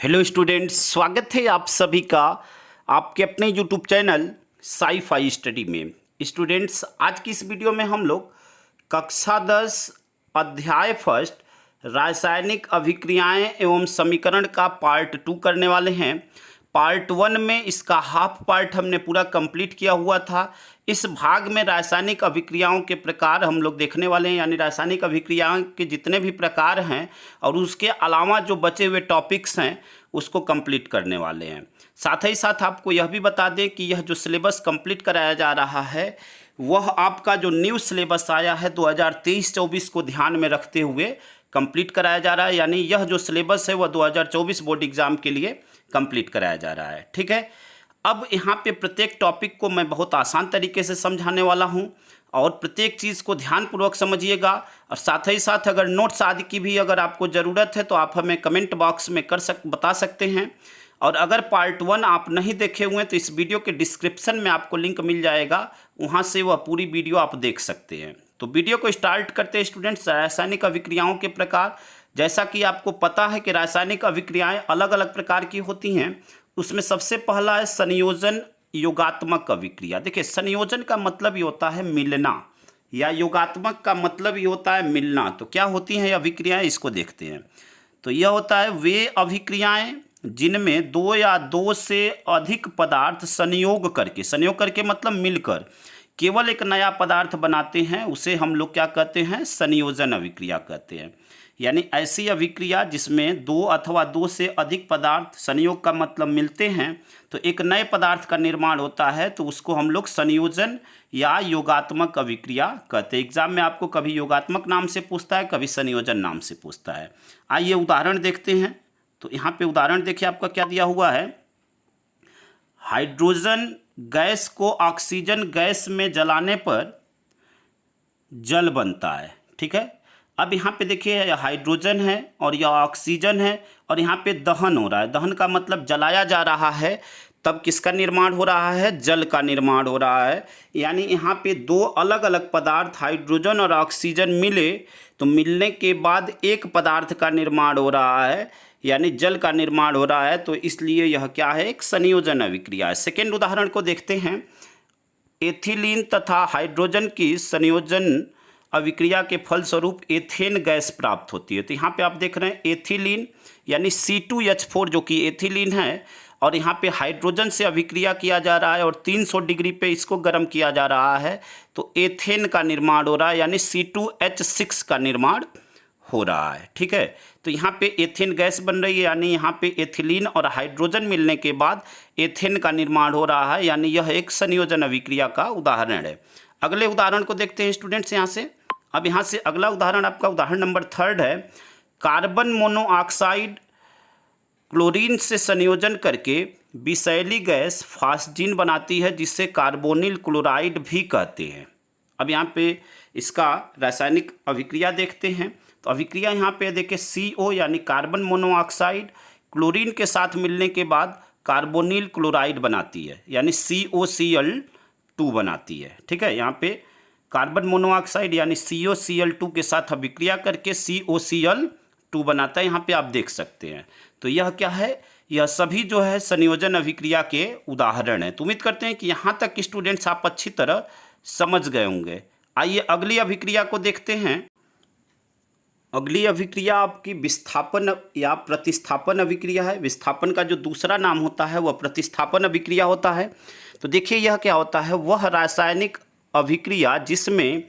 Hello students, स्वागत है आप सभी का आपके अपने YouTube channel sci fi study में। स्टूडेंट्स, आज की इस वीडियो में हम लोग कक्षा 10 अध्याय फर्स्ट रासायनिक अभिक्रियाएं एवं समीकरण का पार्ट 2 करने वाले हैं। पार्ट 1 में इसका हाफ पार्ट हमने पूरा कंप्लीट किया हुआ था। इस भाग में रासायनिक अभिक्रियाओं के प्रकार हम लोग देखने वाले हैं, यानी रासायनिक अभिक्रियाओं के जितने भी प्रकार हैं और उसके अलावा जो बचे हुए टॉपिक्स हैं उसको कंप्लीट करने वाले हैं। साथ ही साथ आपको यह भी बता दें कि यह जो सिलेबस कंप्लीट कराया जा रहा है वह आपका जो न्यू सिलेबस आया है 2023-24 को ध्यान में रखते हुए कंप्लीट कराया जा रहा है, यानी यह जो सिलेबस है वह 2024 बोर्ड एग्जाम के लिए कंप्लीट कराया जा रहा है। ठीक है, अब यहाँ पे प्रत्येक टॉपिक को मैं बहुत आसान तरीके से समझाने वाला हूँ और प्रत्येक चीज़ को ध्यानपूर्वक समझिएगा। और साथ ही साथ अगर नोट्स आदि की भी अगर आपको ज़रूरत है तो आप हमें कमेंट बॉक्स में बता सकते हैं। और अगर पार्ट 1 आप नहीं देखे हुए हैं तो इस वीडियो के डिस्क्रिप्शन में आपको लिंक मिल जाएगा, वहाँ से वह पूरी वीडियो आप देख सकते हैं। तो वीडियो को स्टार्ट करते हैं स्टूडेंट्स। रासायनिक अभिक्रियाओं के प्रकार, जैसा कि आपको पता है कि रासायनिक अभिक्रियाएं अलग अलग प्रकार की होती हैं। उसमें सबसे पहला है संयोजन योगात्मक अभिक्रिया। देखिए, संयोजन का मतलब ये होता है मिलना, या योगात्मक का मतलब ये होता है मिलना। तो क्या होती हैं ये अभिक्रियाएं, इसको देखते हैं। तो यह होता है वे अभिक्रियाएं जिनमें दो या दो से अधिक पदार्थ संयोग करके मतलब मिलकर केवल एक नया पदार्थ बनाते हैं, उसे हम लोग क्या कहते हैं, संयोजन अभिक्रिया कहते हैं। यानी ऐसी अभिक्रिया जिसमें दो अथवा दो से अधिक पदार्थ, संयोग का मतलब मिलते हैं, तो एक नए पदार्थ का निर्माण होता है, तो उसको हम लोग संयोजन या योगात्मक अभिक्रिया कहते हैं। एग्जाम में आपको कभी योगात्मक नाम से पूछता है, कभी संयोजन नाम से पूछता है। आइए उदाहरण देखते हैं। तो यहाँ पे उदाहरण देखिए, आपका क्या दिया हुआ है। हाइड्रोजन गैस को ऑक्सीजन गैस में जलाने पर जल बनता है। ठीक है, अब यहाँ पे देखिए हाइड्रोजन है और यह ऑक्सीजन है और यहाँ पे दहन हो रहा है। दहन का मतलब जलाया जा रहा है, तब किसका निर्माण हो रहा है, जल का निर्माण हो रहा है। यानी यहाँ पे दो अलग अलग पदार्थ हाइड्रोजन और ऑक्सीजन मिले, तो मिलने के बाद एक पदार्थ का निर्माण हो रहा है, यानी जल का निर्माण हो रहा है। तो इसलिए यह क्या है, एक संयोजन अभिक्रिया है। सेकेंड उदाहरण को देखते हैं। एथिलीन तथा हाइड्रोजन की संयोजन अभिक्रिया के फलस्वरूप एथेन गैस प्राप्त होती है। तो यहाँ पे आप देख रहे हैं एथिलीन यानी C2H4 जो कि एथिलीन है, और यहाँ पे हाइड्रोजन से अभिक्रिया किया जा रहा है और 300 डिग्री पे इसको गर्म किया जा रहा है, तो एथेन का निर्माण हो रहा है, यानी C2H6 का निर्माण हो रहा है। ठीक है, तो यहाँ पे एथेन गैस बन रही है, यानी यहाँ पे एथिलीन और हाइड्रोजन मिलने के बाद एथेन का निर्माण हो रहा है, यानी यह एक संयोजन अभिक्रिया का उदाहरण है। अगले उदाहरण को देखते हैं स्टूडेंट्स यहाँ से। अब यहाँ से अगला उदाहरण आपका उदाहरण नंबर 3 है। कार्बन मोनोऑक्साइड क्लोरीन से संयोजन करके विषैली गैस फास्जीन बनाती है, जिसे कार्बोनिल क्लोराइड भी कहते हैं। अब यहाँ पे इसका रासायनिक अभिक्रिया देखते हैं। तो अभिक्रिया यहाँ पे देखिए CO यानी कार्बन मोनोऑक्साइड क्लोरीन के साथ मिलने के बाद कार्बोनिल क्लोराइड बनाती है, यानी COCl2 बनाती है। ठीक है, यहाँ पे कार्बन मोनोऑक्साइड यानी COCl2 के साथ अभिक्रिया करके COCl2 बनाता है। यहाँ पे आप देख सकते हैं। तो यह क्या है, यह सभी जो है संयोजन अभिक्रिया के उदाहरण है। तो उम्मीद करते हैं कि यहाँ तक स्टूडेंट्स आप अच्छी तरह समझ गए होंगे। आइए अगली अभिक्रिया को देखते हैं। अगली अभिक्रिया आपकी विस्थापन या प्रतिस्थापन अभिक्रिया है। विस्थापन का जो दूसरा नाम होता है वह प्रतिस्थापन अभिक्रिया होता है। तो देखिए यह क्या होता है, वह रासायनिक अभिक्रिया जिसमें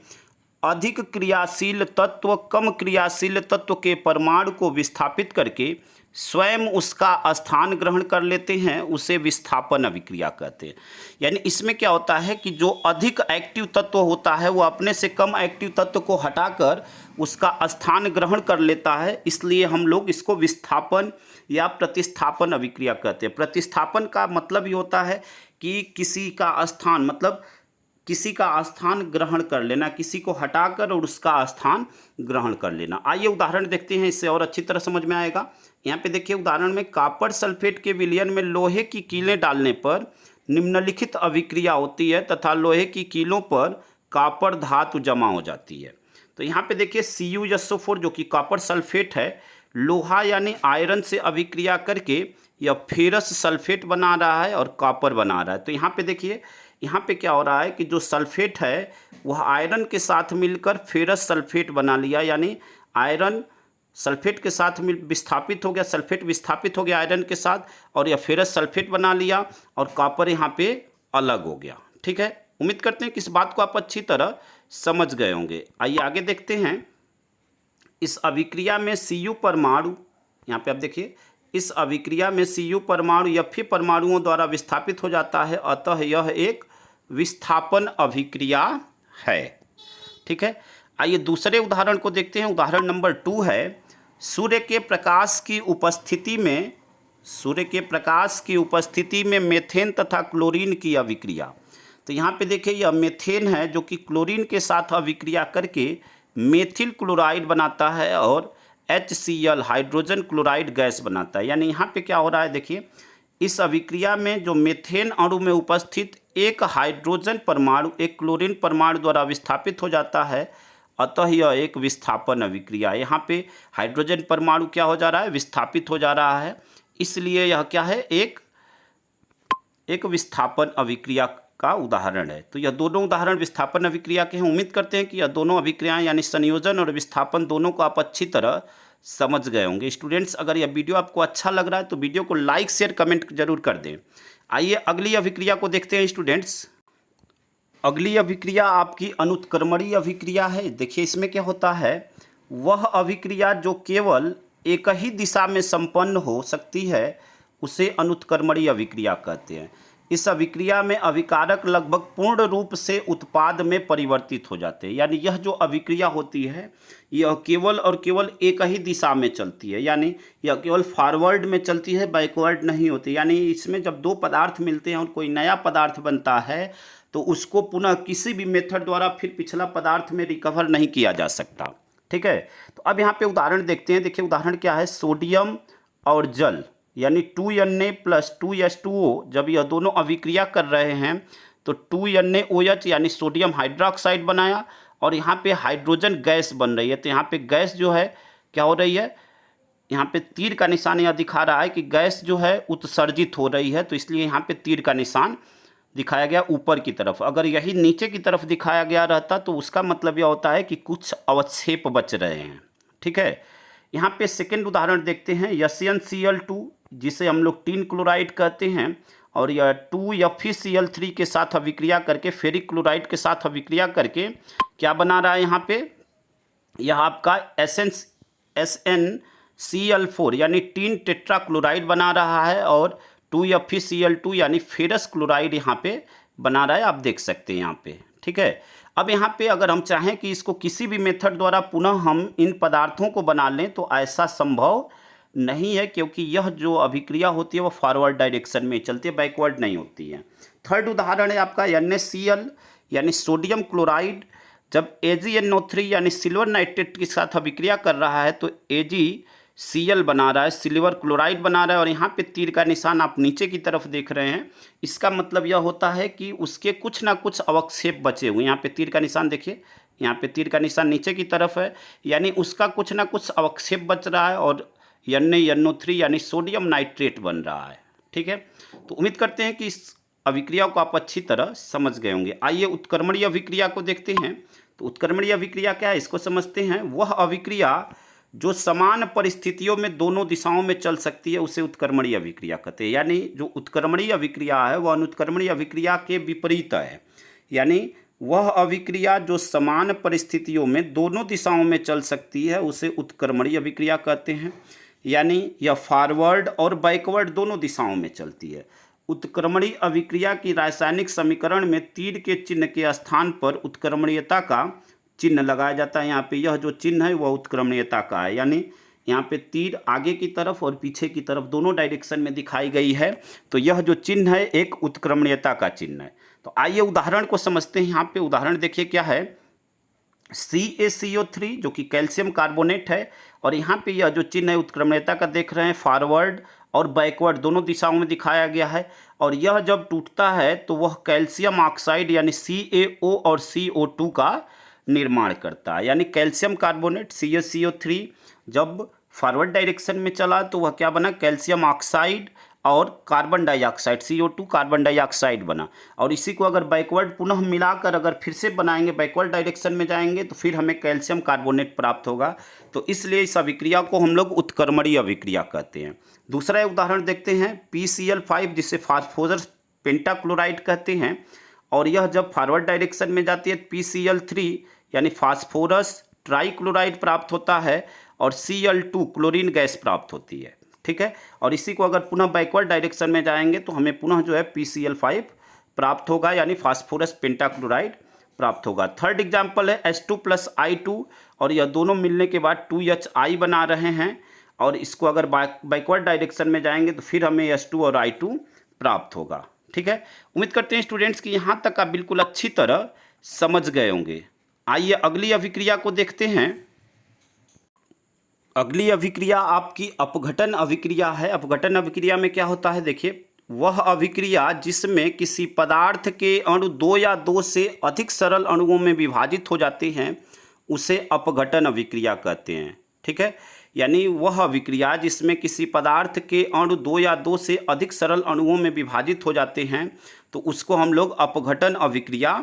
अधिक क्रियाशील तत्व कम क्रियाशील तत्व के परमाणु को विस्थापित करके स्वयं उसका स्थान ग्रहण कर लेते हैं, उसे विस्थापन अभिक्रिया कहते हैं। यानी इसमें क्या होता है कि जो अधिक एक्टिव तत्व होता है वो अपने से कम एक्टिव तत्व को हटाकर उसका स्थान ग्रहण कर लेता है, इसलिए हम लोग इसको विस्थापन या प्रतिस्थापन अभिक्रिया कहते हैं। प्रतिस्थापन का मतलब ये होता है कि किसी का स्थान, मतलब किसी का स्थान ग्रहण कर लेना, किसी को हटाकर और उसका स्थान ग्रहण कर लेना। आइए उदाहरण देखते हैं, इससे और अच्छी तरह समझ में आएगा। यहाँ पे देखिए उदाहरण में कॉपर सल्फेट के विलयन में लोहे की कीलें डालने पर निम्नलिखित अभिक्रिया होती है तथा लोहे की कीलों पर कॉपर धातु जमा हो जाती है। तो यहाँ पे देखिए CuSO4 जो कि कॉपर सल्फेट है, लोहा यानी आयरन से अभिक्रिया करके यह फेरस सल्फेट बना रहा है और कॉपर बना रहा है। तो यहाँ पे देखिए, यहाँ पे क्या हो रहा है कि जो सल्फेट है वह आयरन के साथ मिलकर फेरस सल्फेट बना लिया, यानी आयरन सल्फेट के साथ मिल विस्थापित हो गया, सल्फेट विस्थापित हो गया आयरन के साथ, और यह फेरस सल्फेट बना लिया और कॉपर यहाँ पे अलग हो गया। ठीक है, उम्मीद करते हैं कि इस बात को आप अच्छी तरह समझ गए होंगे। आइए आगे देखते हैं। इस अभिक्रिया में Cu परमाणु, यहाँ पे आप देखिए, इस अभिक्रिया में Cu परमाणु Fe परमाणुओं द्वारा विस्थापित हो जाता है, अतः यह एक विस्थापन अभिक्रिया है। ठीक है, आइए दूसरे उदाहरण को देखते हैं। उदाहरण नंबर 2 है, सूर्य के प्रकाश की उपस्थिति में मेथेन तथा क्लोरीन की अभिक्रिया। तो यहाँ पे देखिए, यह मेथेन है जो कि क्लोरीन के साथ अभिक्रिया करके मेथिल क्लोराइड बनाता है और HCl हाइड्रोजन क्लोराइड गैस बनाता है। यानी यहाँ पे क्या हो रहा है, देखिए, इस अभिक्रिया में जो मेथेन अणु में उपस्थित एक हाइड्रोजन परमाणु एक क्लोरीन परमाणु द्वारा विस्थापित हो जाता है, अतः यह एक विस्थापन अभिक्रिया है। यहाँ पे हाइड्रोजन परमाणु क्या हो जा रहा है, विस्थापित हो जा रहा है, इसलिए यह क्या है, एक विस्थापन अभिक्रिया का उदाहरण है। तो यह दोनों उदाहरण विस्थापन अभिक्रिया के हैं। उम्मीद करते हैं कि यह दोनों अभिक्रियाएं यानी संयोजन और विस्थापन दोनों को आप अच्छी तरह समझ गए होंगे। स्टूडेंट्स, अगर यह वीडियो आपको अच्छा लग रहा है तो वीडियो को लाइक शेयर कमेंट जरूर कर दें। आइए अगली अभिक्रिया को देखते हैं। स्टूडेंट्स, अगली अभिक्रिया आपकी अनुत्क्रमणीय अभिक्रिया है। देखिए, इसमें क्या होता है, वह अभिक्रिया जो केवल एक ही दिशा में संपन्न हो सकती है उसे अनुत्क्रमणीय अभिक्रिया कहते हैं। इस अभिक्रिया में अभिकारक लगभग पूर्ण रूप से उत्पाद में परिवर्तित हो जाते हैं। यानी यह जो अभिक्रिया होती है यह केवल और केवल एक ही दिशा में चलती है, यानी यह केवल फॉरवर्ड में चलती है, बैकवर्ड नहीं होती। यानी इसमें जब दो पदार्थ मिलते हैं और कोई नया पदार्थ बनता है तो उसको पुनः किसी भी मेथड द्वारा फिर पिछला पदार्थ में रिकवर नहीं किया जा सकता। ठीक है, तो अब यहाँ पे उदाहरण देखते हैं। देखिए, उदाहरण क्या है, सोडियम और जल यानी 2Na + 2H2O, जब यह दोनों अभिक्रिया कर रहे हैं तो 2NaOH यानी सोडियम हाइड्रोक्साइड बनाया और यहाँ पे हाइड्रोजन गैस बन रही है। तो यहाँ पे गैस जो है क्या हो रही है, यहाँ पे तीर का निशान यह दिखा रहा है कि गैस जो है उत्सर्जित हो रही है, तो इसलिए यहाँ पे तीर का निशान दिखाया गया ऊपर की तरफ। अगर यही नीचे की तरफ दिखाया गया रहता तो उसका मतलब यह होता है कि कुछ अवक्षेप बच रहे हैं। ठीक है, यहाँ पे सेकेंड उदाहरण देखते हैं। SnCl2 जिसे हम लोग टीन क्लोराइड कहते हैं और यह 2FeCl3 के साथ अभिक्रिया करके फेरिक क्लोराइड के साथ अभिक्रिया करके क्या बना रहा है, यहाँ पे यह आपका SnCl4 यानी टीन टेट्रा क्लोराइड बना रहा है और 2FeCl2 यानी फेरस क्लोराइड यहाँ पे बना रहा है, आप देख सकते हैं यहाँ पे। ठीक है, अब यहाँ पे अगर हम चाहें कि इसको किसी भी मेथड द्वारा पुनः हम इन पदार्थों को बना लें तो ऐसा संभव नहीं है, क्योंकि यह जो अभिक्रिया होती है वो फॉरवर्ड डायरेक्शन में चलती है, बैकवर्ड नहीं होती है। थर्ड उदाहरण है आपका NaCl यानी सोडियम क्लोराइड जब AgNO3 यानी सिल्वर नाइट्रेट के साथ अभिक्रिया कर रहा है तो AgCl बना रहा है, सिल्वर क्लोराइड बना रहा है और यहाँ पे तीर का निशान आप नीचे की तरफ देख रहे हैं। इसका मतलब यह होता है कि उसके कुछ ना कुछ अवक्षेप बचे हुए। यहाँ पे तीर का निशान देखिए, यहाँ पे तीर का निशान नीचे की तरफ है, यानी उसका कुछ ना कुछ अवक्षेप बच रहा है और NaNO3 यानी सोडियम नाइट्रेट बन रहा है। ठीक है, तो उम्मीद करते हैं कि इस अभिक्रिया को आप अच्छी तरह समझ गए होंगे। आइए उत्क्रमणीय अभिक्रिया को देखते हैं। तो उत्क्रमणीय अभिक्रिया क्या है, इसको समझते हैं। वह अभिक्रिया जो समान परिस्थितियों में दोनों दिशाओं में चल सकती है उसे उत्क्रमणीय अभिक्रिया कहते हैं। यानी जो उत्क्रमणीय अभिक्रिया है वह अनुत्क्रमणीय अभिक्रिया के विपरीत है। यानी वह अभिक्रिया जो समान परिस्थितियों में दोनों दिशाओं में चल सकती है उसे उत्क्रमणीय अभिक्रिया कहते हैं। यानी यह फॉरवर्ड और बैकवर्ड दोनों दिशाओं में चलती है। उत्क्रमणीय अभिक्रिया की रासायनिक समीकरण में तीर के चिन्ह के स्थान पर उत्क्रमणीयता का चिन्ह लगाया जाता है। यहाँ पे यह जो चिन्ह है वह उत्क्रमणीयता का है, यानी यहाँ पे तीर आगे की तरफ और पीछे की तरफ दोनों डायरेक्शन में दिखाई गई है, तो यह जो चिन्ह है एक उत्क्रमणीयता का चिन्ह है। तो आइए उदाहरण को समझते हैं। यहाँ पे उदाहरण देखिए क्या है, CaCO3 जो कि कैल्शियम कार्बोनेट है और यहाँ पे यह जो चिन्ह है उत्क्रमणीयता का देख रहे हैं, फॉरवर्ड और बैकवर्ड दोनों दिशाओं में दिखाया गया है। और यह जब टूटता है तो वह कैल्शियम ऑक्साइड यानी CaO और CO2 का निर्माण करता है। यानी कैल्शियम कार्बोनेट CaCO3 जब फॉरवर्ड डायरेक्शन में चला तो वह क्या बना, कैल्शियम ऑक्साइड और carbon dioxide, CO2 carbon dioxide बना। और इसी को अगर बैकवर्ड पुनः मिलाकर अगर फिर से बनाएंगे, बैकवर्ड डायरेक्शन में जाएंगे तो फिर हमें कैल्शियम कार्बोनेट प्राप्त होगा। तो इसलिए इस अभिक्रिया को हम लोग उत्क्रमणीय अभिक्रिया कहते हैं। दूसरा उदाहरण देखते हैं, PCl5 जिसे फास्फोरस पेंटाक्लोराइड कहते हैं, और यह जब फॉरवर्ड डायरेक्शन में जाती है PCl3 यानी फास्फोरस ट्राइक्लोराइड प्राप्त होता है और Cl2 क्लोरीन गैस प्राप्त होती है। ठीक है, और इसी को अगर पुनः बैकवर्ड डायरेक्शन में जाएंगे तो हमें पुनः जो है PCl5 प्राप्त होगा यानी फास्फोरस पेंटाक्लोराइड प्राप्त होगा। थर्ड एग्जाम्पल है H2 + I2, और यह दोनों मिलने के बाद 2HI बना रहे हैं, और इसको अगर बैकवर्ड डायरेक्शन में जाएंगे तो फिर हमें H2 और I2 प्राप्त होगा। ठीक है, उम्मीद करते हैं स्टूडेंट्स कि यहाँ तक आप बिल्कुल अच्छी तरह समझ गए होंगे। आइए अगली अभिक्रिया को देखते हैं। अगली अभिक्रिया आपकी अपघटन अभिक्रिया है। अपघटन अभिक्रिया में क्या होता है, देखिए, वह अभिक्रिया जिसमें किसी पदार्थ के अणु 2 या 2 से अधिक सरल अणुओं में विभाजित हो जाते हैं उसे अपघटन अभिक्रिया कहते हैं। ठीक है, यानी वह अभिक्रिया जिसमें किसी पदार्थ के अणु 2 या 2 से अधिक सरल अणुओं में विभाजित हो जाते हैं तो उसको हम लोग अपघटन अभिक्रिया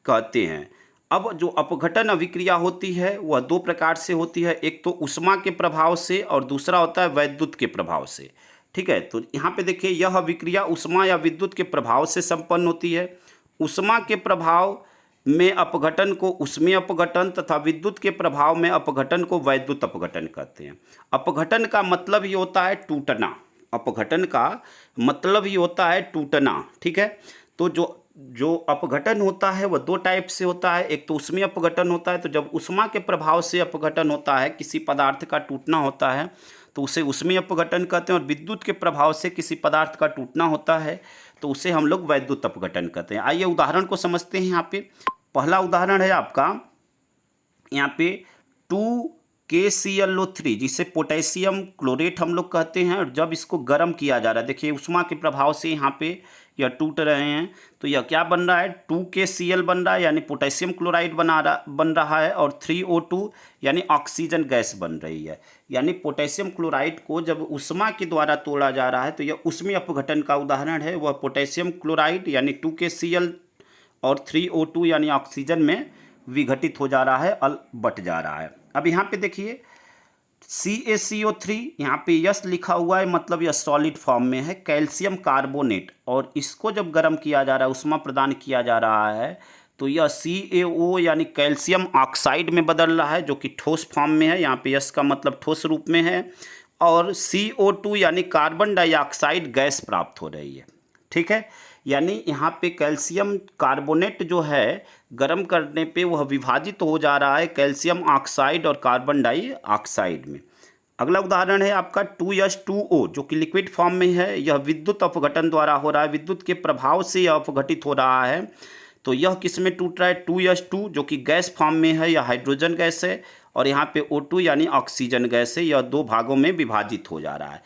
कहते हैं। अब जो अपघटन अभिक्रिया होती है वह 2 प्रकार से होती है, एक तो ऊष्मा के प्रभाव से और दूसरा होता है वैद्युत के प्रभाव से। ठीक है, तो यहाँ पे देखिए यह अभिक्रिया ऊष्मा या विद्युत के प्रभाव से संपन्न होती है। ऊष्मा के प्रभाव में अपघटन को ऊष्मीय अपघटन तथा विद्युत के प्रभाव में अपघटन को वैद्युत अपघटन कहते हैं। अपघटन का मतलब ही होता है टूटना, अपघटन का मतलब ही होता है टूटना। ठीक है, तो जो अपघटन होता है वह 2 टाइप से होता है, एक तो ऊष्मीय अपघटन होता है, तो जब ऊष्मा के प्रभाव से अपघटन होता है, किसी पदार्थ का टूटना होता है तो उसे ऊष्मीय अपघटन कहते हैं, और विद्युत के प्रभाव से किसी पदार्थ का टूटना होता है तो उसे हम लोग वैद्युत अपघटन कहते हैं। आइए उदाहरण को समझते हैं। यहाँ पे पहला उदाहरण है आपका यहाँ पे 2KClO3 जिसे पोटेशियम क्लोरेट हम लोग कहते हैं, और जब इसको गर्म किया जा रहा है, देखिए ऊष्मा के प्रभाव से यहाँ पे यह टूट रहे हैं तो यह क्या बन रहा है, 2KCl बन रहा है यानी पोटेशियम क्लोराइड बन रहा है, और 3O2 यानी ऑक्सीजन गैस बन रही है। यानी पोटेशियम क्लोराइड को जब ऊष्मा के द्वारा तोड़ा जा रहा है तो यह ऊष्मीय अपघटन का उदाहरण है। वह पोटेशियम क्लोराइड यानी 2KCl और 3O2 यानी ऑक्सीजन में विघटित हो जा रहा है, बट जा रहा है। अब यहाँ पे देखिए CaCO3 यहाँ पे यस लिखा हुआ है, मतलब यह सॉलिड फॉर्म में है, कैल्शियम कार्बोनेट, और इसको जब गर्म किया जा रहा है, ऊष्मा प्रदान किया जा रहा है तो यह CaO यानी कैल्शियम ऑक्साइड में बदल रहा है जो कि ठोस फॉर्म में है। यहाँ पे यस का मतलब ठोस रूप में है, और CO2 यानी कार्बन डाइऑक्साइड गैस प्राप्त हो रही है। ठीक है, यानी यहाँ पे कैल्शियम कार्बोनेट जो है गर्म करने पे वह विभाजित हो जा रहा है कैल्शियम ऑक्साइड और कार्बन डाइऑक्साइड में। अगला उदाहरण है आपका 2H2O जो कि लिक्विड फॉर्म में है। यह विद्युत अपघटन द्वारा हो रहा है, विद्युत के प्रभाव से यह अपघटित हो रहा है। तो यह किस में टूट रहा है, 2H2 जो कि गैस फॉर्म में है, यह हाइड्रोजन गैस है, और यहाँ पे O2 यानी ऑक्सीजन गैस है। यह 2 भागों में विभाजित हो जा रहा है।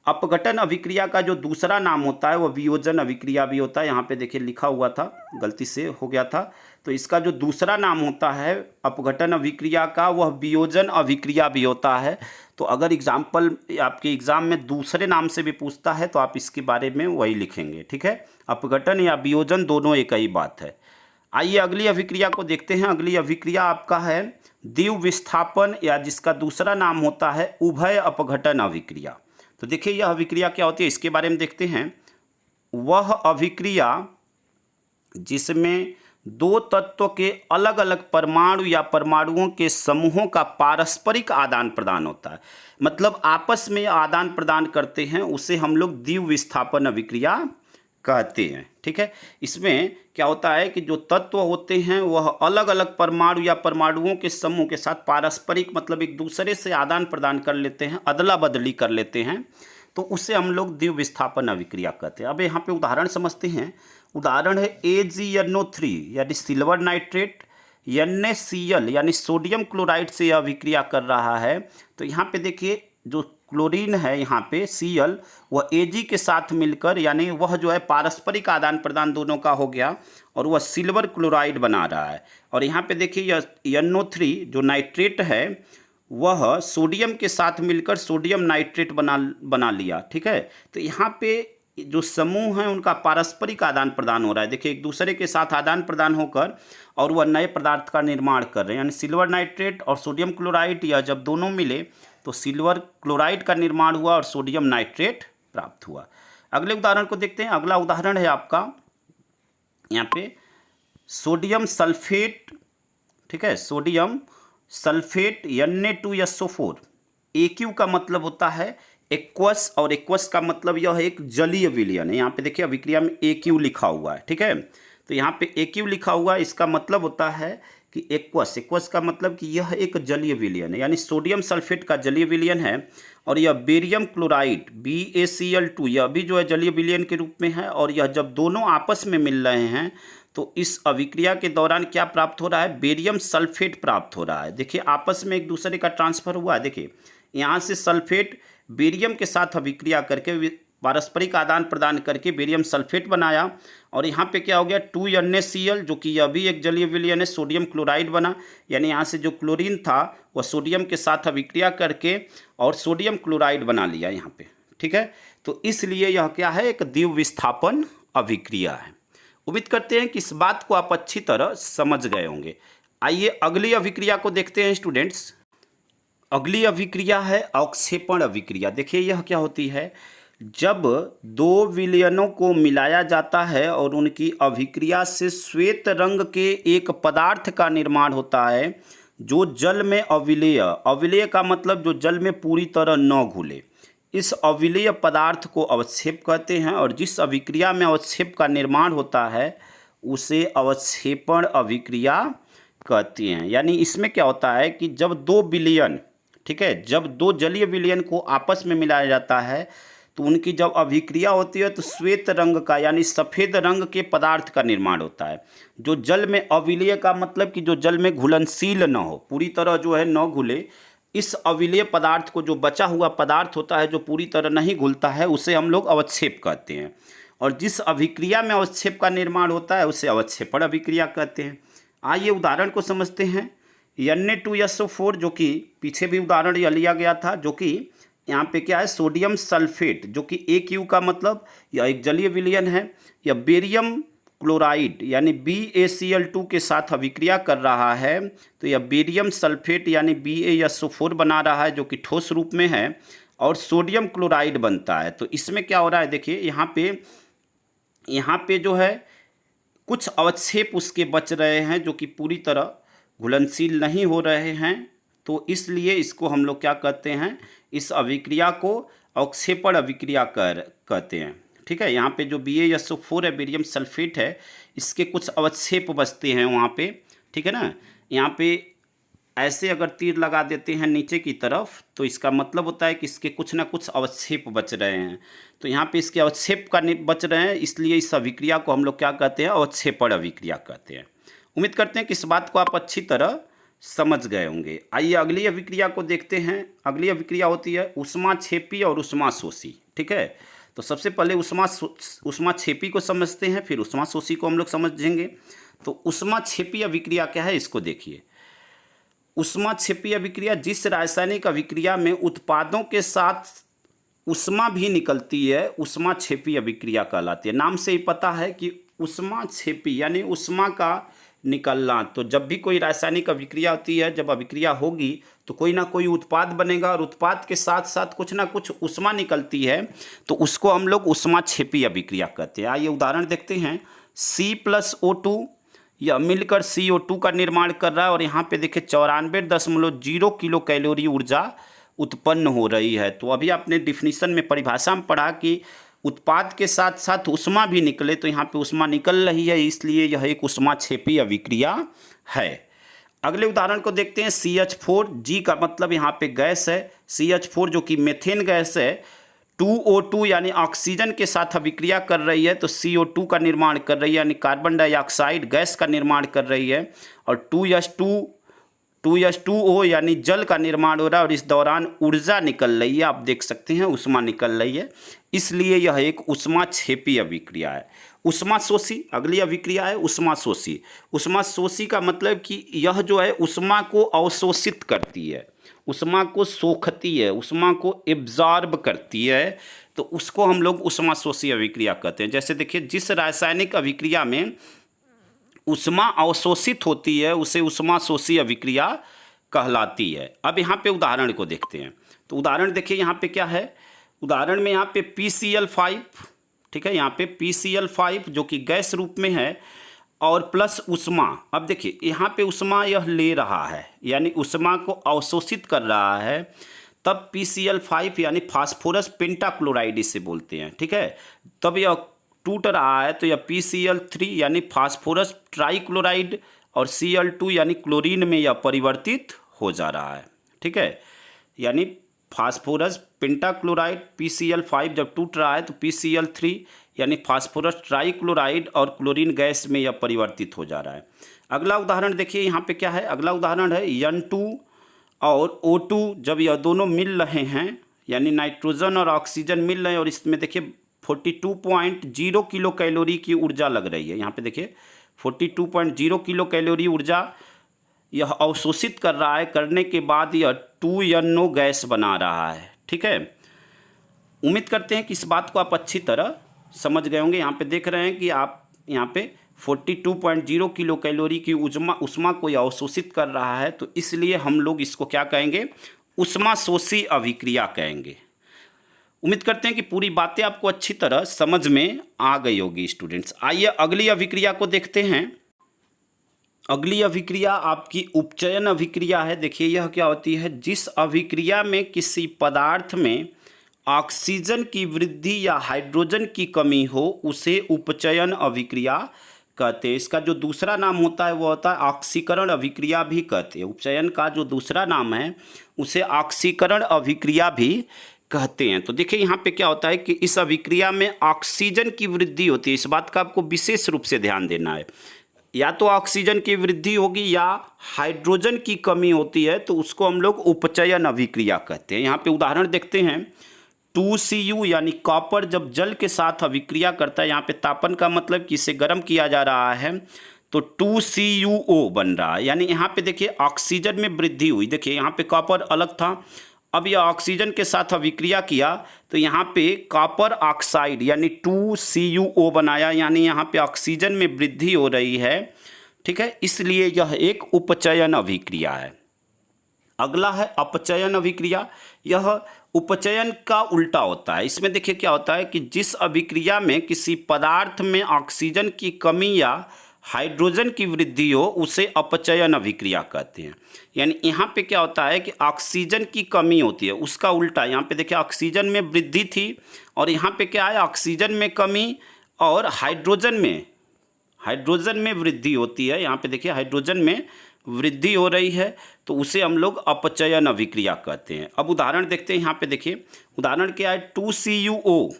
अपघटन अभिक्रिया का जो दूसरा नाम होता है वह वियोजन अभिक्रिया भी होता है। यहाँ पे देखिए लिखा हुआ था, गलती से हो गया था, तो इसका जो दूसरा नाम होता है अपघटन अभिक्रिया का वह वियोजन अभिक्रिया भी होता है। तो अगर एग्जाम्पल आपके एग्जाम में दूसरे नाम से भी पूछता है तो आप इसके बारे में वही लिखेंगे। ठीक है, अपघटन या वियोजन दोनों एक ही बात है। आइए अगली अभिक्रिया को देखते हैं। अगली अभिक्रिया आपका है द्विव विस्थापन, या जिसका दूसरा नाम होता है उभय अपघटन अभिक्रिया। तो देखिए यह अभिक्रिया क्या होती है इसके बारे में देखते हैं। वह अभिक्रिया जिसमें 2 तत्व के अलग अलग परमाणु या परमाणुओं के समूहों का पारस्परिक आदान प्रदान होता है, मतलब आपस में आदान प्रदान करते हैं, उसे हम लोग द्विव विस्थापन अभिक्रिया कहते हैं। ठीक है, इसमें क्या होता है कि जो तत्व होते हैं वह अलग अलग परमाणु या परमाणुओं के समूह के साथ पारस्परिक मतलब एक दूसरे से आदान प्रदान कर लेते हैं, अदला बदली कर लेते हैं, तो उसे हम लोग द्विव विस्थापन अभिक्रिया कहते हैं। अब यहाँ पे उदाहरण समझते हैं। उदाहरण है AgNO3 यानी सिल्वर नाइट्रेट, NaCl यानी सोडियम क्लोराइड से यह अभिक्रिया कर रहा है। तो यहाँ पे देखिए जो क्लोरीन है यहाँ पे Cl वह Ag के साथ मिलकर, यानी वह जो है पारस्परिक आदान प्रदान दोनों का हो गया, और वह सिल्वर क्लोराइड बना रहा है। और यहाँ पे देखिए यह NO3 जो नाइट्रेट है वह सोडियम के साथ मिलकर सोडियम नाइट्रेट बना लिया। ठीक है, तो यहाँ पे जो समूह हैं उनका पारस्परिक आदान प्रदान हो रहा है। देखिए, एक दूसरे के साथ आदान प्रदान होकर और वह नए पदार्थ का निर्माण कर रहे हैं, यानी सिल्वर नाइट्रेट और सोडियम क्लोराइड, या जब दोनों मिले तो सिल्वर क्लोराइड का निर्माण हुआ और सोडियम नाइट्रेट प्राप्त हुआ। अगले उदाहरण को देखते हैं। अगला उदाहरण है आपका यहाँ पे सोडियम सल्फेट। ठीक है, सोडियम सल्फेट Na2SO4। AQ का मतलब होता है एक्वस, और एक्वस का मतलब यह एक जलीय विलयन है। यहाँ पे देखिए अभिक्रिया में AQ लिखा हुआ है। ठीक है, तो यहाँ पे AQ लिखा हुआ है, इसका मतलब होता है कि एक्वस। एक्वस का मतलब कि यह एक जलीय विलयन है, यानी सोडियम सल्फेट का जलीय विलयन है। और यह बेरियम क्लोराइड BaCl2, यह भी जो है जलीय विलयन के रूप में है। और यह जब दोनों आपस में मिल रहे हैं तो इस अभिक्रिया के दौरान क्या प्राप्त हो रहा है? बेरियम सल्फेट प्राप्त हो रहा है। देखिए, आपस में एक दूसरे का ट्रांसफर हुआ है। देखिए, यहाँ से सल्फेट बेरियम के साथ अभिक्रिया करके पारस्परिक आदान प्रदान करके बेरियम सल्फेट बनाया। और यहाँ पे क्या हो गया? 2NaCl, जो कि यह भी एक जलीय विलयन है, सोडियम क्लोराइड बना। यानी यहाँ से जो क्लोरीन था वह सोडियम के साथ अभिक्रिया करके और सोडियम क्लोराइड बना लिया यहाँ पे। ठीक है, तो इसलिए यह क्या है? एक द्विविस्थापन अभिक्रिया है। उम्मीद करते हैं कि इस बात को आप अच्छी तरह समझ गए होंगे। आइए अगली अभिक्रिया को देखते हैं स्टूडेंट्स। अगली अभिक्रिया है अवक्षेपण अभिक्रिया। देखिए, यह क्या होती है? जब दो विलयनों को मिलाया जाता है और उनकी अभिक्रिया से श्वेत रंग के एक पदार्थ का निर्माण होता है जो जल में अविलेय, अविलेय का मतलब जो जल में पूरी तरह न घुले, इस अविलेय पदार्थ को अवक्षेप कहते हैं। और जिस अभिक्रिया में अवक्षेप का निर्माण होता है उसे अवक्षेपण अभिक्रिया कहते हैं। यानी इसमें क्या होता है कि जब दो विलयन, ठीक है, जब दो जलीय विलयन को आपस में मिलाया जाता है तो उनकी जब अभिक्रिया होती है तो श्वेत रंग का, यानी सफ़ेद रंग के पदार्थ का निर्माण होता है जो जल में अविलेय का मतलब कि जो जल में घुलनशील न हो, पूरी तरह जो है न घुले, इस अविलेय पदार्थ को, जो बचा हुआ पदार्थ होता है जो पूरी तरह नहीं घुलता है, उसे हम लोग अवक्षेप कहते हैं। और जिस अभिक्रिया में अवक्षेप का निर्माण होता है उसे अवक्षेपण अभिक्रिया कहते हैं। आइए उदाहरण को समझते हैं। Na2SO4, जो कि पीछे भी उदाहरण यह लिया गया था, जो कि यहाँ पे क्या है? सोडियम सल्फेट, जो कि AQ का मतलब यह एक जलीय विलयन है। यह बेरियम क्लोराइड यानी BaCl2 के साथ अभिक्रिया कर रहा है, तो यह बेरियम सल्फेट यानी BaSO4 बना रहा है, जो कि ठोस रूप में है, और सोडियम क्लोराइड बनता है। तो इसमें क्या हो रहा है? देखिए, यहाँ पे जो है कुछ अवक्षेप उसके बच रहे हैं जो कि पूरी तरह घुलनशील नहीं हो रहे हैं, तो इसलिए इसको हम लोग क्या कहते हैं? इस अभिक्रिया को अवक्षेपण अभिक्रिया कहते हैं। ठीक है, यहाँ पे जो BaSO4 है, बेरियम सल्फेट है, इसके कुछ अवक्षेप बचते हैं वहाँ पे। ठीक है ना, यहाँ पे ऐसे अगर तीर लगा देते हैं नीचे की तरफ तो इसका मतलब होता है कि इसके कुछ ना कुछ अवक्षेप बच रहे हैं। तो यहाँ पे इसके अवक्षेप का बच रहे हैं, इसलिए इस अभिक्रिया को हम लोग क्या कहते हैं? अवक्षेपण अभिक्रिया कहते हैं। उम्मीद करते हैं कि इस बात को आप अच्छी तरह समझ गए होंगे। आइए अगली अभिक्रिया को देखते हैं। अगली अभिक्रिया होती है ऊष्माक्षेपी और ऊष्माशोषी। ठीक है, तो सबसे पहले ऊष्माक्षेपी को समझते हैं, फिर ऊष्माशोषी को हम लोग समझेंगे। तो ऊष्माक्षेपी अभिक्रिया क्या है, इसको देखिए। ऊष्माक्षेपी अभिक्रिया जिस रासायनिक अभिक्रिया में उत्पादों के साथ ऊष्मा भी निकलती है, ऊष्माक्षेपी अभिक्रिया कहलाती है। नाम से ही पता है कि ऊष्माक्षेपी यानी ऊष्मा का निकलना। तो जब भी कोई रासायनिक अभिक्रिया होती है, जब अभिक्रिया होगी तो कोई ना कोई उत्पाद बनेगा और उत्पाद के साथ साथ कुछ ना कुछ ऊष्मा निकलती है, तो उसको हम लोग ऊष्माक्षेपी अभिक्रिया कहते हैं। आइए उदाहरण देखते हैं। C+O2 यह मिलकर CO2 का निर्माण कर रहा है और यहाँ पे देखिए 94.0 किलो कैलोरी ऊर्जा उत्पन्न हो रही है। तो अभी आपने डिफिनीशन में, परिभाषा में पढ़ा कि उत्पाद के साथ साथ ऊष्मा भी निकले, तो यहाँ पे ऊष्मा निकल रही है, इसलिए यह एक ऊष्माक्षेपी अभिक्रिया है। अगले उदाहरण को देखते हैं। CH4, G का मतलब यहाँ पे गैस है, CH4 जो कि मेथेन गैस है, 2O2 यानी ऑक्सीजन के साथ अभिक्रिया कर रही है, तो CO2 का निर्माण कर रही है, यानी कार्बन डाइऑक्साइड गैस का निर्माण कर रही है। और 2H2O यानी जल का निर्माण हो रहा है और इस दौरान ऊर्जा निकल रही है, आप देख सकते हैं ऊष्मा निकल रही है, इसलिए यह एक ऊष्माक्षेपी अभिक्रिया है। ऊष्माशोषी अगली अभिक्रिया है ऊष्माशोषी। ऊष्माशोषी का मतलब कि यह जो है ऊष्मा को अवशोषित करती है, ऊष्मा को सोखती है, ऊष्मा को एब्जॉर्ब करती है, तो उसको हम लोग ऊष्माशोषी अभिक्रिया कहते हैं। जैसे देखिए, जिस रासायनिक अभिक्रिया में ऊष्मा अवशोषित होती है उसे ऊष्माशोषी अभिक्रिया कहलाती है। अब यहाँ पे उदाहरण को देखते हैं। तो उदाहरण देखिए, यहाँ पे क्या है, उदाहरण में यहाँ पे PCl5, ठीक है, यहाँ पे PCl5 जो कि गैस रूप में है और प्लस ऊष्मा। अब देखिए यहाँ पे ऊष्मा यह ले रहा है, यानी ऊष्मा को अवशोषित कर रहा है, तब PCl5 यानी फास्फोरस पेंटाक्लोराइड इसे बोलते हैं, ठीक है। तब यह टूट रहा है तो यह PCl3 यानी फास्फोरस ट्राइक्लोराइड और Cl2 यानी क्लोरीन में यह परिवर्तित हो जा रहा है, ठीक है। यानी फास्फोरस पेंटाक्लोराइड PCl5 जब टूट रहा है तो PCl3 यानी फास्फोरस ट्राइक्लोराइड और क्लोरीन गैस में यह परिवर्तित हो जा रहा है। अगला उदाहरण देखिए, यहाँ पे क्या है, अगला उदाहरण है N2 और O2 जब यह दोनों मिल रहे हैं, यानी नाइट्रोजन और ऑक्सीजन मिल रहे हैं, और इसमें देखिए 42.0 किलो कैलोरी की ऊर्जा लग रही है। यहाँ पे देखिए 42.0 किलो कैलोरी ऊर्जा यह अवशोषित कर रहा है, करने के बाद यह 2NO गैस बना रहा है, ठीक है। उम्मीद करते हैं कि इस बात को आप अच्छी तरह समझ गए होंगे। यहाँ पे देख रहे हैं कि आप यहाँ पे 42.0 किलो कैलोरी की ऊष्मा को यह अवशोषित कर रहा है, तो इसलिए हम लोग इसको क्या कहेंगे, ऊष्माशोषी अभिक्रिया कहेंगे। उम्मीद करते हैं कि पूरी बातें आपको अच्छी तरह समझ में आ गई होगी स्टूडेंट्स। आइए अगली अभिक्रिया को देखते हैं। अगली अभिक्रिया आपकी उपचयन अभिक्रिया है। देखिए यह क्या होती है, जिस अभिक्रिया में किसी पदार्थ में ऑक्सीजन की वृद्धि या हाइड्रोजन की कमी हो उसे उपचयन अभिक्रिया कहते हैं। इसका जो दूसरा नाम होता है वो होता है ऑक्सीकरण अभिक्रिया भी कहते हैं। उपचयन का जो दूसरा नाम है उसे ऑक्सीकरण अभिक्रिया भी कहते हैं। तो देखिए यहाँ पे क्या होता है कि इस अभिक्रिया में ऑक्सीजन की वृद्धि होती है। इस बात का आपको विशेष रूप से ध्यान देना है, या तो ऑक्सीजन की वृद्धि होगी या हाइड्रोजन की कमी होती है, तो उसको हम लोग उपचयन अभिक्रिया कहते हैं। यहाँ पे उदाहरण देखते हैं, 2Cu यानी कॉपर जब जल के साथ अभिक्रिया करता है, यहाँ पे तापन का मतलब कि इसे गर्म किया जा रहा है, तो 2CuO बन रहा है। यानी यहाँ पे देखिए ऑक्सीजन में वृद्धि हुई। देखिए यहाँ पे कॉपर अलग था, अब यह ऑक्सीजन के साथ अभिक्रिया किया तो यहाँ पे कॉपर ऑक्साइड यानी 2CuO बनाया, यानी यहाँ पे ऑक्सीजन में वृद्धि हो रही है, ठीक है, इसलिए यह एक उपचयन अभिक्रिया है। अगला है अपचयन अभिक्रिया। यह उपचयन का उल्टा होता है। इसमें देखिए क्या होता है कि जिस अभिक्रिया में किसी पदार्थ में ऑक्सीजन की कमी या हाइड्रोजन की वृद्धि हो उसे अपचयन अभिक्रिया कहते हैं। यानी यहाँ पे क्या होता है कि ऑक्सीजन की कमी होती है, उसका उल्टा। यहाँ पे देखिए ऑक्सीजन में वृद्धि थी और यहाँ पे क्या है, ऑक्सीजन में कमी और हाइड्रोजन में वृद्धि होती है। यहाँ पे देखिए हाइड्रोजन में वृद्धि हो रही है, तो उसे हम लोग अपचयन अभिक्रिया कहते हैं। अब उदाहरण देखते हैं। यहाँ पे देखिए उदाहरण क्या है, 2CuO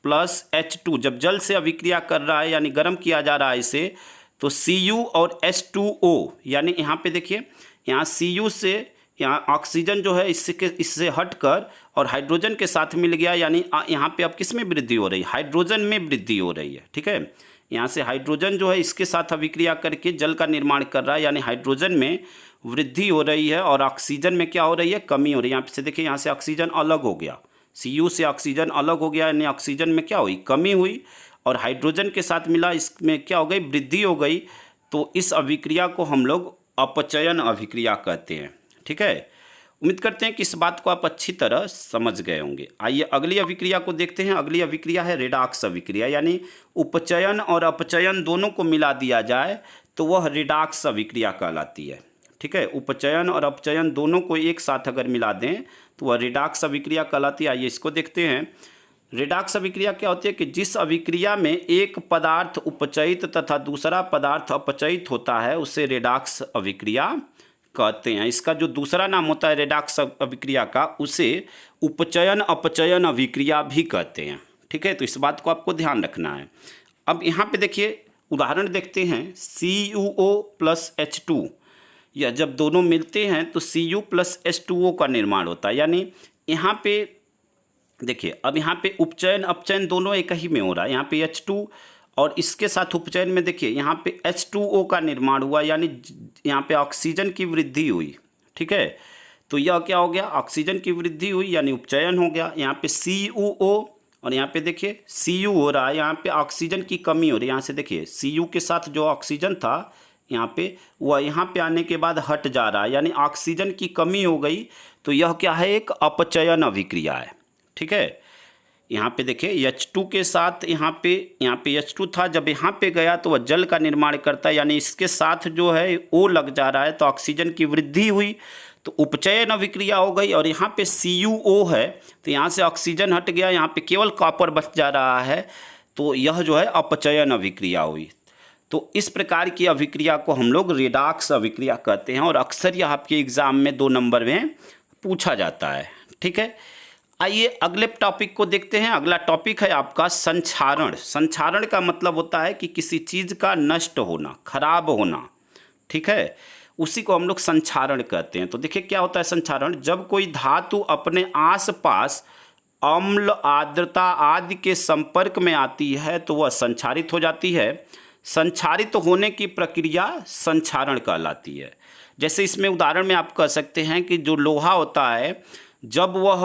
प्लस H2 जब जल से अभिक्रिया कर रहा है यानी गर्म किया जा रहा है इसे, तो Cu और H2O यानी यहाँ पे देखिए यहाँ Cu से यहाँ ऑक्सीजन जो है इससे हटकर और हाइड्रोजन के साथ मिल गया, यानी यहाँ पे अब किस में वृद्धि हो रही है, हाइड्रोजन में वृद्धि हो रही है, ठीक है। यहाँ से हाइड्रोजन जो है इसके साथ अभिक्रिया करके जल का निर्माण कर रहा है, यानी हाइड्रोजन में वृद्धि हो रही है और ऑक्सीजन में क्या हो रही है, कमी हो रही है। यहाँ से देखिए यहाँ से ऑक्सीजन अलग हो गया, Cu से ऑक्सीजन अलग हो गया, यानी ऑक्सीजन में क्या हुई, कमी हुई, और हाइड्रोजन के साथ मिला, इसमें क्या हो गई, वृद्धि हो गई। तो इस अभिक्रिया को हम लोग अपचयन अभिक्रिया कहते हैं, ठीक है। उम्मीद करते हैं कि इस बात को आप अच्छी तरह समझ गए होंगे। आइए अगली अभिक्रिया को देखते हैं। अगली अभिक्रिया है रेडॉक्स अभिक्रिया, यानी उपचयन और अपचयन दोनों को मिला दिया जाए तो वह रेडॉक्स अभिक्रिया कहलाती है, ठीक है। उपचयन और अपचयन दोनों को एक साथ अगर मिला दें तो वह रेडॉक्स अभिक्रिया कहलाती है। आइए इसको देखते हैं। रेडॉक्स अभिक्रिया क्या होती है कि जिस अभिक्रिया में एक पदार्थ उपचयित तथा दूसरा पदार्थ अपचयित होता है उसे रेडॉक्स अभिक्रिया कहते हैं। इसका जो दूसरा नाम होता है रेडॉक्स अभिक्रिया का, उसे उपचयन अपचयन अभिक्रिया भी कहते हैं, ठीक है। तो इस बात को आपको ध्यान रखना है। अब यहाँ पे देखिए उदाहरण देखते हैं, CuO प्लस H2, या जब दोनों मिलते हैं तो Cu प्लस H2O का निर्माण होता है। यानी यहाँ पे देखिए अब यहाँ पे उपचयन अपचयन दोनों एक ही में हो रहा है। यहाँ पे H2 और इसके साथ उपचयन में देखिए यहाँ पे H2O का निर्माण हुआ, यानी यहाँ पे ऑक्सीजन की वृद्धि हुई, ठीक है। तो यह क्या हो गया, ऑक्सीजन की वृद्धि हुई यानी उपचयन हो गया। यहाँ पे CuO और यहाँ पे देखिए Cu हो रहा है, यहाँ पे ऑक्सीजन की कमी हो रही है। यहाँ से देखिए Cu के साथ जो ऑक्सीजन था यहाँ पे, वह यहाँ पे आने के बाद हट जा रहा है, यानी ऑक्सीजन की कमी हो गई। तो यह क्या है, एक अपचयन अभिक्रिया है। ठीक है, यहाँ पे देखिए H2 के साथ यहाँ पे H2 था, जब यहाँ पे गया तो वह जल का निर्माण करता है, यानी इसके साथ जो है O लग जा रहा है तो ऑक्सीजन की वृद्धि हुई, तो उपचयन अभिक्रिया हो गई। और यहाँ पे CuO है तो यहाँ से ऑक्सीजन हट गया, यहाँ पे केवल कॉपर बच जा रहा है, तो यह जो है अपचयन अभिक्रिया हुई। तो इस प्रकार की अभिक्रिया को हम लोग रेडॉक्स अभिक्रिया कहते हैं और अक्सर यह आपके एग्जाम में 2 नंबर में पूछा जाता है। ठीक है, आइए अगले टॉपिक को देखते हैं। अगला टॉपिक है आपका संक्षारण। संक्षारण का मतलब होता है कि किसी चीज़ का नष्ट होना, खराब होना। ठीक है, उसी को हम लोग संक्षारण कहते हैं। तो देखिए क्या होता है संक्षारण, जब कोई धातु अपने आसपास अम्ल, आर्द्रता आदि के संपर्क में आती है तो वह संक्षारित हो जाती है। संक्षारित होने की प्रक्रिया संक्षारण कहलाती है। जैसे इसमें उदाहरण में आप कह सकते हैं कि जो लोहा होता है, जब वह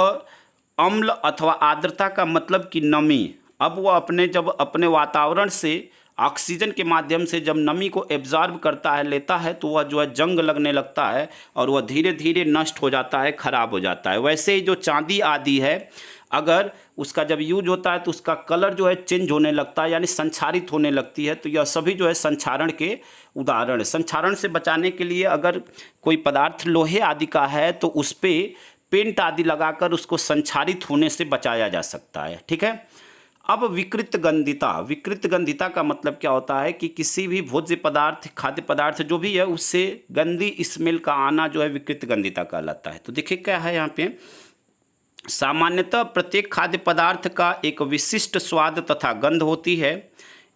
अम्ल अथवा आर्द्रता का मतलब कि नमी, अब वह जब अपने वातावरण से ऑक्सीजन के माध्यम से जब नमी को एब्जॉर्ब करता है, लेता है, तो वह जो है जंग लगने लगता है और वह धीरे धीरे नष्ट हो जाता है, खराब हो जाता है। वैसे ही जो चांदी आदि है, अगर उसका जब यूज होता है तो उसका कलर जो है चेंज होने लगता है, यानी संक्षारित होने लगती है। तो यह सभी जो है संक्षारण के उदाहरण है। संक्षारण से बचाने के लिए अगर कोई पदार्थ लोहे आदि का है तो उस पर पेंट आदि लगाकर उसको संक्षारित होने से बचाया जा सकता है। ठीक है, अब विकृत गंधिता। विकृत गंधिता का मतलब क्या होता है कि किसी भी भोज्य पदार्थ, खाद्य पदार्थ जो भी है, उससे गंदी स्मेल का आना जो है विकृत गंधिता कहलाता है। तो देखिए क्या है यहाँ पे, सामान्यतः प्रत्येक खाद्य पदार्थ का एक विशिष्ट स्वाद तथा गंध होती है।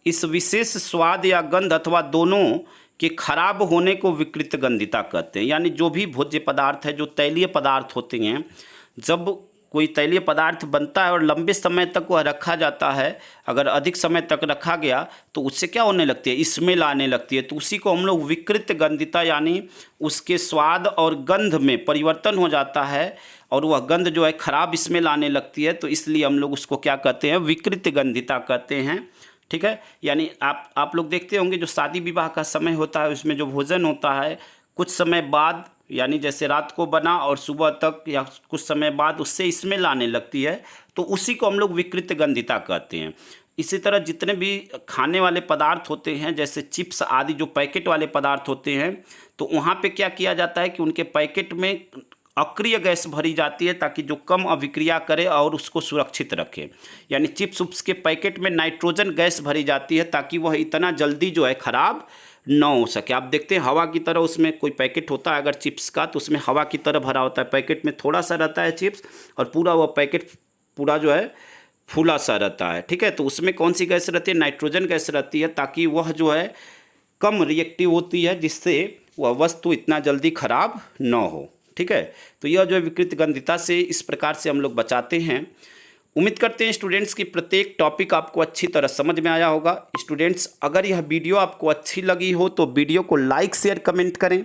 इस विशेष स्वाद या गंध अथवा दोनों के खराब होने को विकृत गंधिता कहते हैं। यानी जो भी भोज्य पदार्थ है, जो तैलीय पदार्थ होते हैं, जब कोई तैलीय पदार्थ बनता है और लंबे समय तक वह रखा जाता है, अगर अधिक समय तक रखा गया तो उससे क्या होने लगती है, स्मेल आने लगती है। तो उसी को हम लोग विकृत गंधिता, यानी उसके स्वाद और गंध में परिवर्तन हो जाता है और वह गंध जो है खराब स्मेल आने लगती है, तो इसलिए हम लोग उसको क्या कहते हैं, विकृत गंधिता कहते हैं। ठीक है, यानी आप लोग देखते होंगे जो शादी विवाह का समय होता है, उसमें जो भोजन होता है, कुछ समय बाद, यानी जैसे रात को बना और सुबह तक या कुछ समय बाद उससे स्मेल आने लगती है, तो उसी को हम लोग विकृत गंधिता कहते हैं। इसी तरह जितने भी खाने वाले पदार्थ होते हैं, जैसे चिप्स आदि जो पैकेट वाले पदार्थ होते हैं, तो वहाँ पे क्या किया जाता है कि उनके पैकेट में अक्रिय गैस भरी जाती है ताकि जो कम अभिक्रिया करे और उसको सुरक्षित रखे। यानी चिप्स उप्स के पैकेट में नाइट्रोजन गैस भरी जाती है ताकि वह इतना जल्दी जो है ख़राब न हो सके। आप देखते हैं हवा की तरह उसमें कोई पैकेट होता है अगर चिप्स का, तो उसमें हवा की तरह भरा होता है, पैकेट में थोड़ा सा रहता है चिप्स और पूरा वह पैकेट पूरा जो है फूला सा रहता है। ठीक है, तो उसमें कौन सी गैस रहती है, नाइट्रोजन गैस रहती है, ताकि वह जो है कम रिएक्टिव होती है, जिससे वह वस्तु इतना जल्दी खराब न हो। ठीक है, तो यह जो है विकृत गंधिता से इस प्रकार से हम लोग बचाते हैं। उम्मीद करते हैं स्टूडेंट्स की प्रत्येक टॉपिक आपको अच्छी तरह समझ में आया होगा। स्टूडेंट्स, अगर यह वीडियो आपको अच्छी लगी हो तो वीडियो को लाइक शेयर कमेंट करें।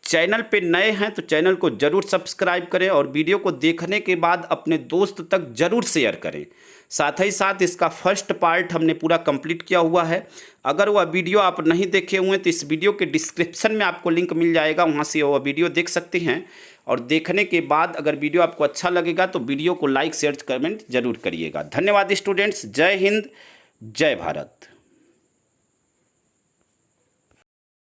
चैनल पे नए हैं तो चैनल को ज़रूर सब्सक्राइब करें और वीडियो को देखने के बाद अपने दोस्त तक ज़रूर शेयर करें। साथ ही साथ इसका फर्स्ट पार्ट हमने पूरा कंप्लीट किया हुआ है। अगर वह वीडियो आप नहीं देखे हुए हैं तो इस वीडियो के डिस्क्रिप्शन में आपको लिंक मिल जाएगा, वहाँ से वह वीडियो देख सकते हैं। और देखने के बाद अगर वीडियो आपको अच्छा लगेगा तो वीडियो को लाइक शेयर कमेंट जरूर करिएगा। धन्यवाद स्टूडेंट्स। जय हिंद, जय भारत।